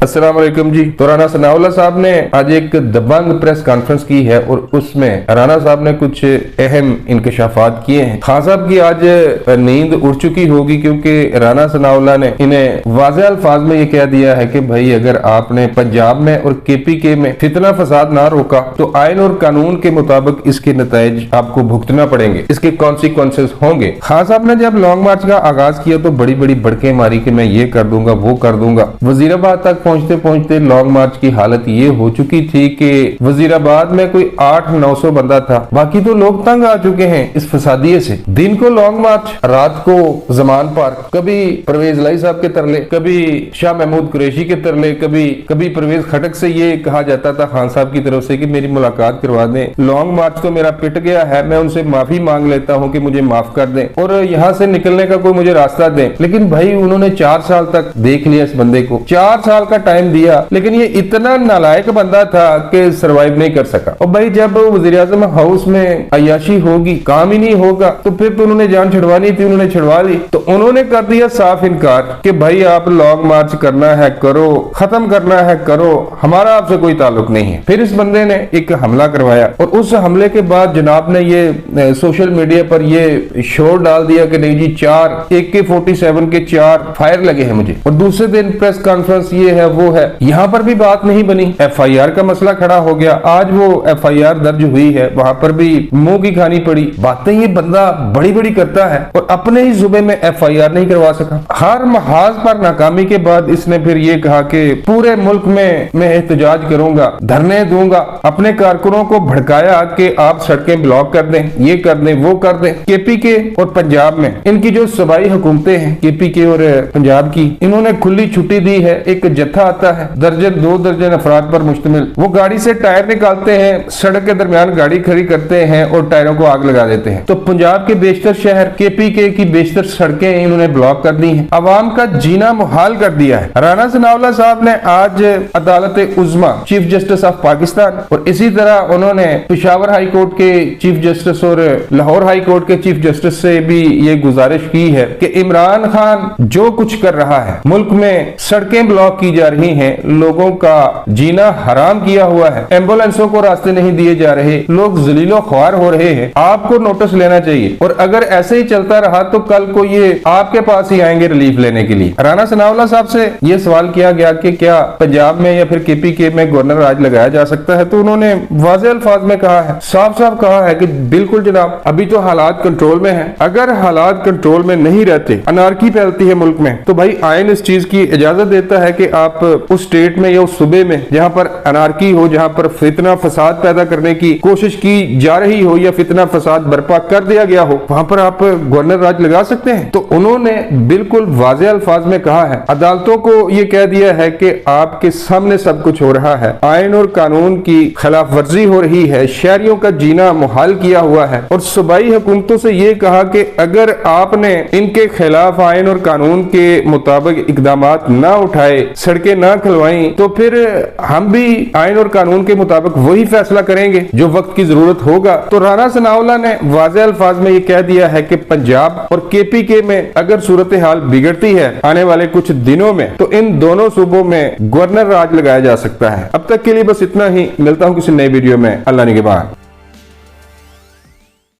अस्सलाम वालेकुम जी। तो राना सनाउल्लाह साहब ने आज एक दबंग प्रेस कॉन्फ्रेंस की है और उसमें राना साहब ने कुछ अहम इंकशाफात किए हैं। खान साहब की आज नींद उड़ चुकी होगी क्योंकि राना सनाउल्लाह ने इन्हें वाज़ेह अल्फाज में ये कह दिया है कि भाई अगर आपने पंजाब में और KPK में फितना फसाद ना रोका तो आइन और कानून के मुताबिक इसके नताइज आपको भुगतना पड़ेंगे, इसके कॉन्सिक्वेंसेस होंगे। खान साहब ने जब लॉन्ग मार्च का आगाज किया तो बड़ी बड़ी बड़के मारी कि मैं ये कर दूंगा वो कर दूंगा। वजीराबाद तक पहुंचते पहुंचते लॉन्ग मार्च की हालत ये हो चुकी थी कि वजीराबाद में कोई 800-900 बंदा था, बाकी तो लोग तंग आ चुके हैं इस फसादिये से। दिन को लॉन्ग मार्च, रात को जमान पार्क, कभी परवेज लाई साहब के तरले, कभी शाह महमूद कुरैशी के तरले, कभी परवेज खटक से ये कहा जाता था खान साहब की तरफ से कि मेरी मुलाकात करवा दें, लॉन्ग मार्च तो मेरा पिट गया है, मैं उनसे माफी मांग लेता हूँ कि मुझे माफ कर दें और यहाँ से निकलने का कोई मुझे रास्ता दें। लेकिन भाई उन्होंने 4 साल तक देख लिया इस बंदे को, 4 साल का टाइम दिया, लेकिन ये इतना नालायक बंदा था कि सरवाइव नहीं कर सका। और भाई जब वज़ीर आज़म हाउस में अय्याशी होगी, काम ही नहीं होगा, तो फिर तो उन्होंने जान छुड़वानी थी, उन्होंने छुड़वा ली। तो उन्होंने कर दिया साफ इनकार कि भाई आप लॉन्ग मार्च करना है करो, खत्म करना है करो, हमारा आपसे कोई ताल्लुक नहीं है। फिर इस बंदे ने एक हमला करवाया और उस हमले के बाद जनाब ने ये सोशल मीडिया पर ये शोर डाल दिया कि नहीं जी 4 AK-47 के 4 फायर लगे हैं मुझे। और दूसरे दिन प्रेस कॉन्फ्रेंस ये है वो है, यहाँ पर भी बात नहीं बनी, FIR का मसला खड़ा हो गया। आज वो FIR दर्ज हुई है, वहां पर भी मुंह की खानी पड़ी। बातें ये बंदा बड़ी बड़ी करता है और अपने ही सूबे में FIR नहीं करवा सका। हर महाज पर नाकामी के बाद इसने फिर ये कहा कि पूरे मुल्क में मैं एहतजाज करूंगा, धरने दूंगा, अपने कारकुनों को भड़काया कि आप सड़कें ब्लॉक कर दें, ये कर दें, वो कर दें। KPK और पंजाब में इनकी जो सूबाई हुकूमतें हैं KPK और पंजाब की, इन्होंने खुली छुट्टी दी है। एक जत्था आता है 2 दर्जन अफराद पर मुश्तमिल, वो गाड़ी से टायर निकालते हैं, सड़क के दरमियान गाड़ी खड़ी करते हैं और टायरों को आग लगा देते हैं। तो पंजाब के बेशतर शहर, KPK की बेशतर सड़कें इन्होंने ब्लॉक कर दी हैं, अवाम का जीना मुहाल कर दिया है। राना सनाउल्लाह साहब ने आज अदालत उज़्मा, चीफ जस्टिस ऑफ पाकिस्तान, और इसी तरह उन्होंने पेशावर हाई कोर्ट के चीफ जस्टिस और लाहौर हाई कोर्ट के चीफ जस्टिस से भी ये गुजारिश की है कि इमरान खान जो कुछ कर रहा है, मुल्क में सड़कें ब्लॉक की जा रही हैं, लोगों का जीना हराम किया हुआ है, एम्बुलेंसों को रास्ते नहीं दिए जा रहे, लोग जलीलो ख्वार हो रहे हैं, आपको नोटिस लेना चाहिए। और अगर ऐसे ही चलता रहा तो कल को ये आपके पास ही आएंगे रिलीफ लेने के लिए। राना सनाउल्लाह साहब से ये सवाल किया गया कि क्या पंजाब में या फिर KPK में गवर्नर राज लगाया जा सकता है, तो उन्होंने वाज़ेह अल्फाज में कहा है, साफ साफ कहा है कि बिल्कुल जनाब, अभी तो हालात कंट्रोल में है। अगर हालात कंट्रोल में नहीं रहते, अनार्की फैलती है मुल्क में, तो भाई आइन इस चीज की इजाजत देता है कि आप उस स्टेट में या उस सूबे में जहां पर अनार्की हो, जहां पर फितना फसाद पैदा करने की कोशिश की जा रही हो या फितना फसाद बर्पा कर दिया गया हो, वहां पर आप गवर्नर राज लगा सकते हैं। तो उन्होंने बिल्कुल वाज़ेह अल्फाज में कहा है, अदालतों को ये कह दिया है कि आपके सामने सब कुछ हो रहा है, आइन और कानून की खिलाफ वर्जी हो रही है, शहरियों का जीना मुहाल किया हुआ है। और सूबाई हुकूमतों से ये कहा कि अगर आपने इनके खिलाफ आइन और कानून के मुताबिक इकदामात ना उठाए, सड़कें ना खुलवाई, तो फिर हम भी आइन और कानून के मुताबिक वही फैसला करेंगे जो वक्त की जरूरत होगा। तो राना सनाउल्लाह ने वाज़ेह अल्फाज में ये कह दिया है कि पंजाब और KPK में अगर सूरत हाल बिगड़ती है आने वाले कुछ दिनों में, तो इन दोनों सूबों में गवर्नर राज लगाया जा सकता है। अब तक के लिए बस इतना ही, मिलता हूँ किसी नई वीडियो में। अल्लाह निगहबान।